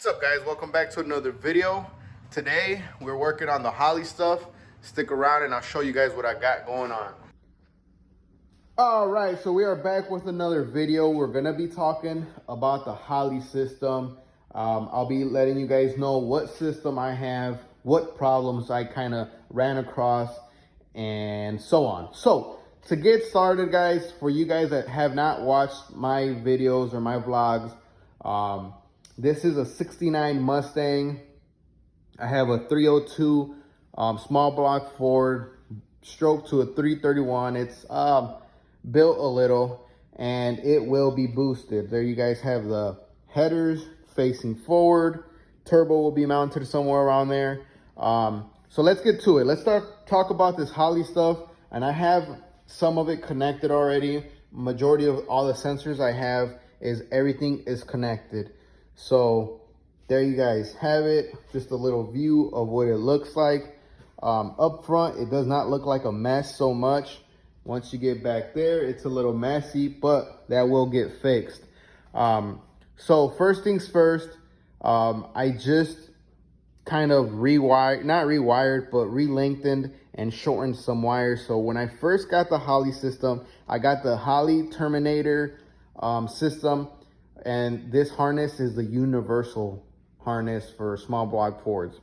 What's up, guys? Welcome back to another video. Today we're working on the Holley stuff. Stick around and I'll show you guys what I got going on. All right, so we are back with another video. We're gonna be talking about the Holley system. I'll be letting you guys know what system I have, what problems I kind of ran across, and so on. So to get started, guys, for you guys that have not watched my videos or my vlogs, this is a 69 Mustang. I have a 302 small block Ford, stroke to a 331. It's built a little and it will be boosted. There you guys have the headers facing forward. Turbo will be mounted somewhere around there. So let's get to it. Let's talk about this Holley stuff. And I have some of it connected already. Majority of all the sensors I have is everything is connected. So there you guys have it. Just a little view of what it looks like. Up front, it does not look like a mess so much. Once you get back there, it's a little messy, but that will get fixed. So first things first, I just kind of not rewired, but re-lengthened and shortened some wires. So when I first got the Holley system, I got the Holley Terminator system. And this harness is the universal harness for small block Fords.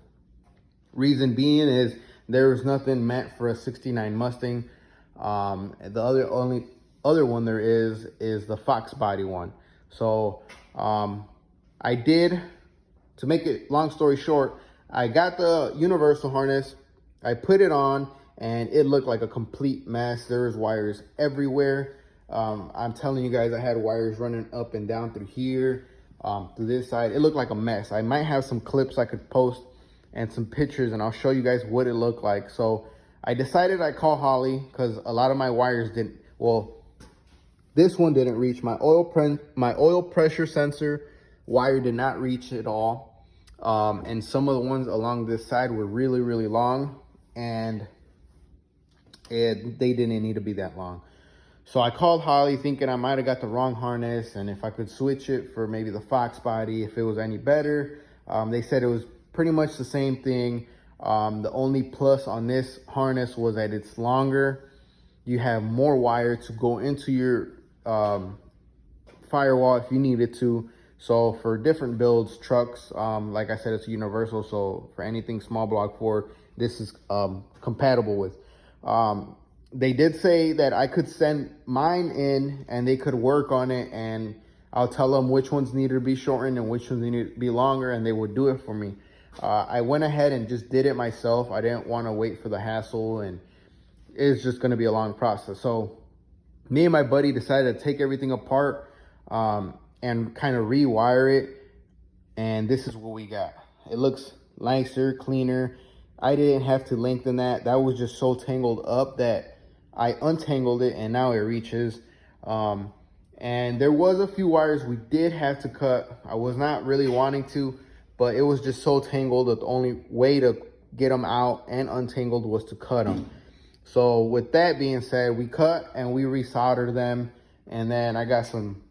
Reason being is there's nothing meant for a 69 Mustang. The only other one there is the Fox body one. So I did, to make it long story short, I got the universal harness, I put it on, and it looked like a complete mess. There was wires everywhere. I'm telling you guys, I had wires running up and down through here, through this side. It looked like a mess. I might have some clips I could post and some pictures, and I'll show you guys what it looked like. So I decided I'd call Holley because a lot of my wires didn't, well, this one didn't reach. My oil pressure sensor wire did not reach at all. And some of the ones along this side were really, really long, and they didn't need to be that long. So I called Holley thinking I might have got the wrong harness, and if I could switch it for maybe the Fox body, if it was any better. They said it was pretty much the same thing. The only plus on this harness was that it's longer. You have more wire to go into your firewall if you needed to. So for different builds, trucks, like I said, it's universal. So for anything small block Ford, this is compatible with. They did say that I could send mine in and they could work on it, and I'll tell them which ones needed to be shortened and which ones needed to be longer, and they would do it for me. I went ahead and just did it myself. I didn't want to wait for the hassle, and it's just going to be a long process. So me and my buddy decided to take everything apart and kind of rewire it, and this is what we got. It looks nicer, cleaner. I didn't have to lengthen that. That was just so tangled up that I untangled it, and now it reaches. And there was a few wires we did have to cut. I was not really wanting to, but it was just so tangled that the only way to get them out and untangled was to cut them. So with that being said, we cut and we resoldered them. And then I got some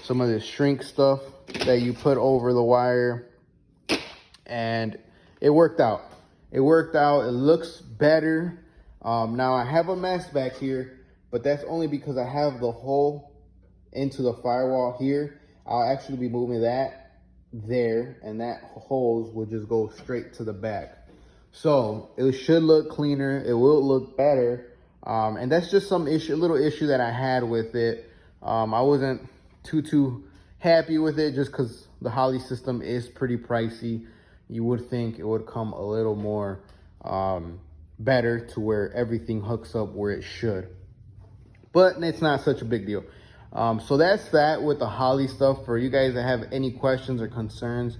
of this shrink stuff that you put over the wire, and it worked out. It worked out. It looks better. Now I have a mess back here, but that's only because I have the hole into the firewall here. I'll actually be moving that there, and that hose will just go straight to the back. So it should look cleaner. It will look better. And that's just some little issue that I had with it. I wasn't too happy with it just because the Holley system is pretty pricey. You would think it would come a little more better to where everything hooks up where it should, but it's not such a big deal. So that's that with the Holley stuff. For you guys that have any questions or concerns,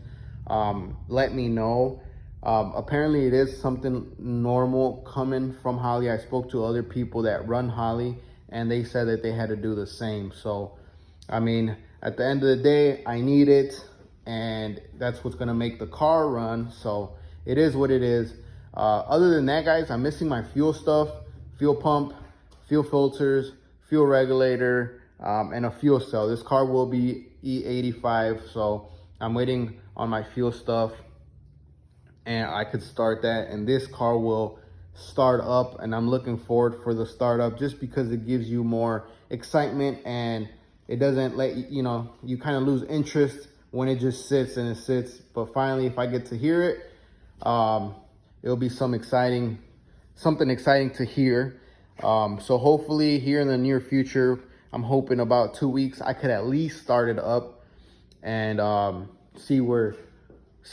let me know. Apparently it is something normal coming from Holley. I spoke to other people that run Holley, and they said that they had to do the same. So I mean, at the end of the day, I need it, and that's what's gonna make the car run. So it is what it is. Other than that, guys, I'm missing my fuel stuff, fuel pump, fuel filters, fuel regulator, and a fuel cell. This car will be E85, so I'm waiting on my fuel stuff, and I could start that, and this car will start up, and I'm looking forward for the startup just because it gives you more excitement and it doesn't let you, you kind of lose interest when it just sits and it sits. But finally, if I get to hear it, it'll be something exciting to hear. So hopefully here in the near future, I'm hoping about 2 weeks, I could at least start it up and see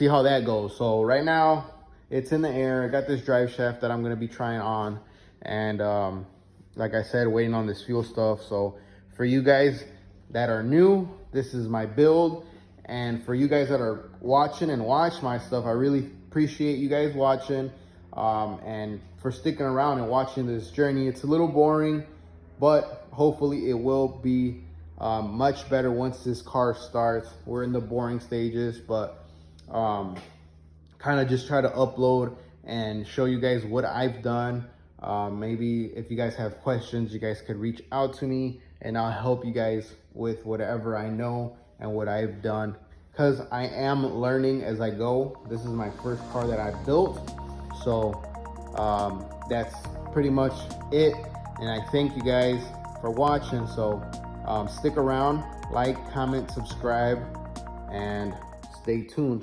how that goes. So right now it's in the air. I got this drive shaft that I'm going to be trying on, and like I said, waiting on this fuel stuff. So for you guys that are new, this is my build, and for you guys that are watching and watch my stuff, I really appreciate you guys watching and for sticking around and watching this journey. It's a little boring, but hopefully it will be much better once this car starts. We're in the boring stages, but kind of just try to upload and show you guys what I've done. Maybe if you guys have questions, you guys could reach out to me and I'll help you guys with whatever I know and what I've done, because I am learning as I go. This is my first car that I built, so that's pretty much it. And I thank you guys for watching. So stick around, like, comment, subscribe, and stay tuned.